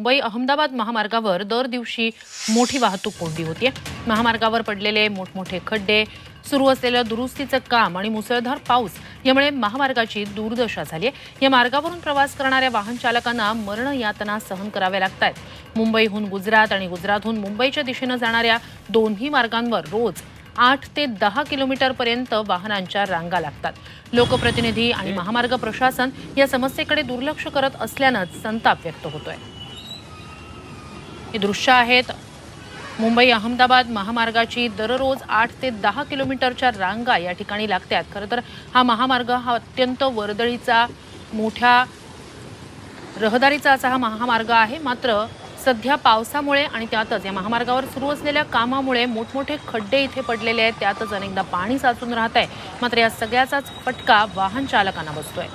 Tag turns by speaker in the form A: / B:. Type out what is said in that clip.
A: मुंबई अहमदाबाद महामार्गावर दर दिवशी मोठी वाहतूक कोंडी होतीये। महामार्गावर पडलेले मोठमोठे खड्डे, सुरू असलेलं दुरुस्तीचं काम आणि मुसळधार पाऊस यामुळे महामार्गाची दुर्दशा झाली आहे। या मार्गावरून प्रवास करणाऱ्या वाहन चालकांना मरण यातना सहन कराव्या लागतायत। मुंबईहून गुजरात आणि गुजरातहून मुंबईच्या दिशेने जाणाऱ्या दोन्ही मार्गांवर रोज 8 ते 10 किलोमीटरपर्यंत वाहनांच्या रांगा लागतात। लोकप्रतिनिधी आणि महामार्ग प्रशासन या समस्येकडे दुर्लक्ष करत असल्यानं संताप व्यक्त होतोय। ही दृश्य आहेत मुंबई अहमदाबाद महामार्गाची। दररोज 8 ते 10 किलोमीटरच्या रांगा या ठिकाणी लागतात। खरं तर हा महामार्ग हा अत्यंत वर्दळीचा मोठ्या रहदारीचा असा हा महामार्ग आहे। मात्र सध्या पावसामुळे आणि त्यातच या महामार्गावर सुरू असलेल्या कामामुळे मोठमोठे खड्डे इथे पडलेले आहेत। त्यातच अनेकदा पाणी साचून राहत आहे। मात्र या सगळ्याचाच फटका वाहन चालकांना बसतोय।